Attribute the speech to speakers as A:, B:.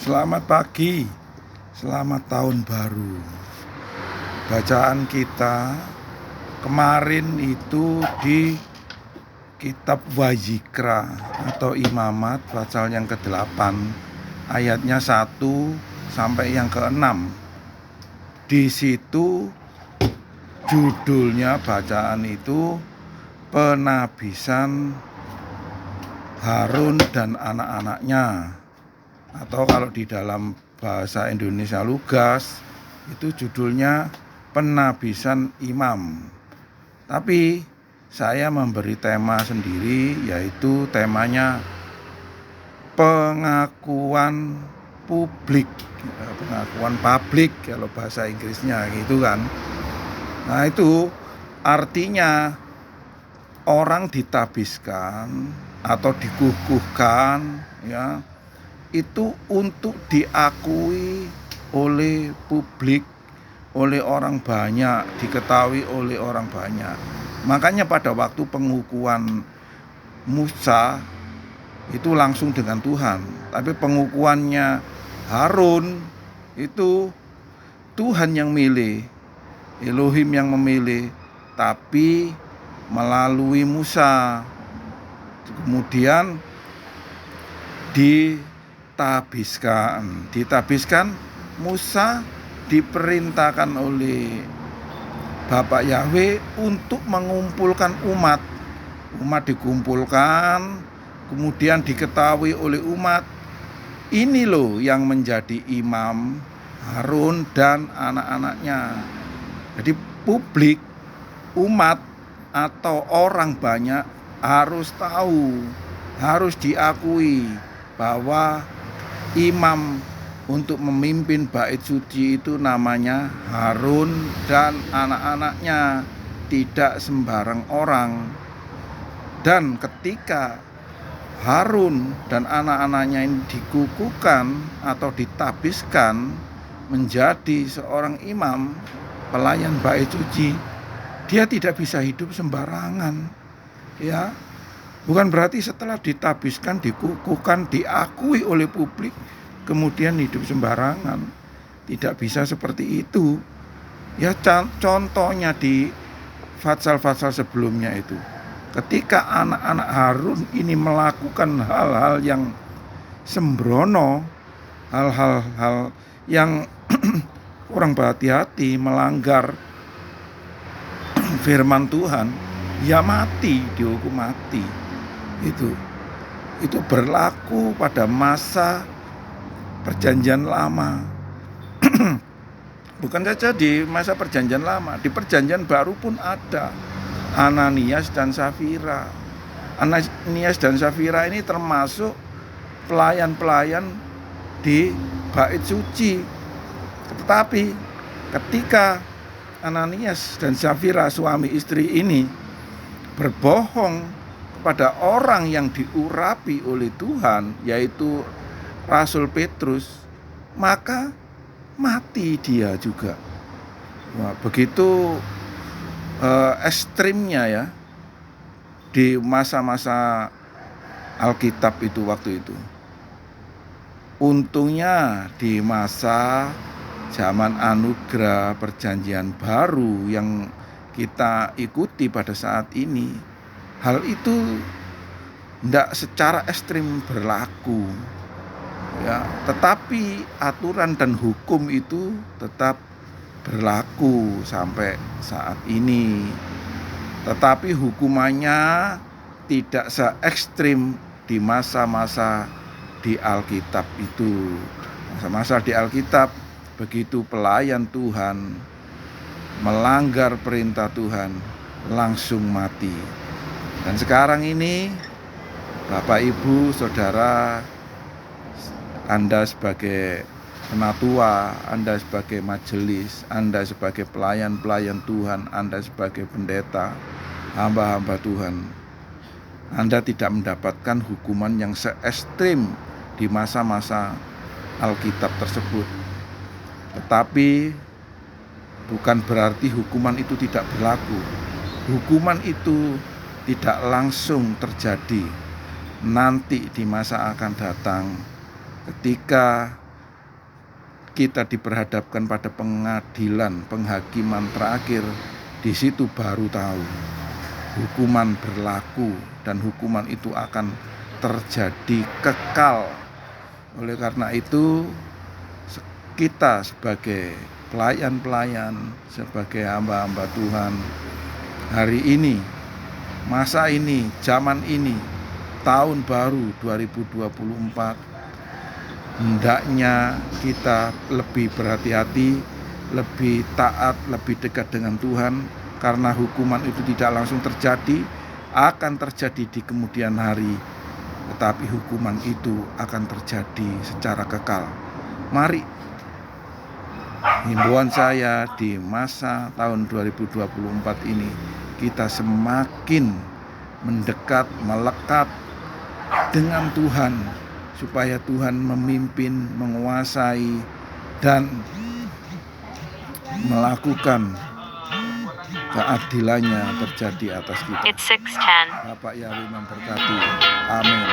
A: Selamat pagi, selamat tahun baru. Bacaan kita kemarin itu di kitab Wayikra atau Imamat pasal yang ke-8, ayatnya 1 sampai yang ke-6. Di situ judulnya bacaan itu penabisan Harun dan anak-anaknya, atau kalau di dalam bahasa Indonesia Lugas itu judulnya penabisan imam. Tapi saya memberi tema sendiri, yaitu temanya pengakuan publik, pengakuan publik kalau bahasa Inggrisnya gitu kan. Nah, itu artinya orang ditabiskan atau dikukuhkan, ya, itu untuk diakui oleh publik, oleh orang banyak, diketahui oleh orang banyak. Makanya pada waktu pengukuhan Musa itu langsung dengan Tuhan, tapi pengukuhannya Harun itu Tuhan yang milih, Elohim yang memilih, tapi melalui Musa. Kemudian ditabiskan Musa diperintahkan oleh Bapak Yahweh untuk mengumpulkan umat dikumpulkan, kemudian diketahui oleh umat, ini loh yang menjadi imam Harun dan anak-anaknya. Jadi publik, umat atau orang banyak harus tahu, harus diakui bahwa imam untuk memimpin bait suci itu namanya Harun dan anak-anaknya, tidak sembarang orang. Dan ketika Harun dan anak-anaknya ini dikukuhkan atau ditabiskan menjadi seorang imam, pelayan bait suci, dia tidak bisa hidup sembarangan, ya. Bukan berarti setelah ditabiskan, dikukuhkan, diakui oleh publik, kemudian hidup sembarangan. Tidak bisa seperti itu. Ya, contohnya di pasal-pasal sebelumnya itu, ketika anak-anak Harun ini melakukan hal-hal yang sembrono, hal-hal yang kurang berhati-hati, melanggar firman Tuhan, ya mati, dihukum mati. Itu berlaku pada masa perjanjian lama. Bukan saja di masa perjanjian lama, di perjanjian baru pun ada Ananias dan Safira. Ananias dan Safira ini termasuk pelayan-pelayan di bait suci. Tetapi ketika Ananias dan Safira suami istri ini berbohong kepada orang yang diurapi oleh Tuhan, yaitu Rasul Petrus, maka mati dia juga. Wah, begitu ekstrimnya ya di masa-masa Alkitab itu waktu itu. Untungnya di masa zaman anugerah perjanjian baru yang kita ikuti pada saat ini, hal itu tidak secara ekstrim berlaku, ya, tetapi aturan dan hukum itu tetap berlaku sampai saat ini. Tetapi hukumannya tidak se-ekstrim di masa-masa di Alkitab itu. Masa-masa di Alkitab, begitu pelayan Tuhan melanggar perintah Tuhan, langsung mati. Dan sekarang ini, Bapak, Ibu, Saudara, Anda sebagai penatua, Anda sebagai majelis, Anda sebagai pelayan-pelayan Tuhan, Anda sebagai pendeta, hamba-hamba Tuhan, Anda tidak mendapatkan hukuman yang se-ekstrim di masa-masa Alkitab tersebut. Tetapi bukan berarti hukuman itu tidak berlaku. Hukuman itu tidak langsung terjadi. Nanti di masa akan datang, ketika kita diperhadapkan pada pengadilan, penghakiman terakhir, di situ baru tahu hukuman berlaku dan hukuman itu akan terjadi kekal. Oleh karena itu, kita sebagai pelayan-pelayan, sebagai hamba-hamba Tuhan, hari ini, masa ini, zaman ini, tahun baru 2024, hendaknya kita lebih berhati-hati, lebih taat, lebih dekat dengan Tuhan, karena hukuman itu tidak langsung terjadi, akan terjadi di kemudian hari, tetapi hukuman itu akan terjadi secara kekal. Mari, himbauan saya di masa tahun 2024 ini, kita semakin mendekat, melekat dengan Tuhan, supaya Tuhan memimpin, menguasai, dan melakukan keadilannya terjadi atas kita.
B: It's 6:10.
A: Bapak Yahweh memberkati. Amin.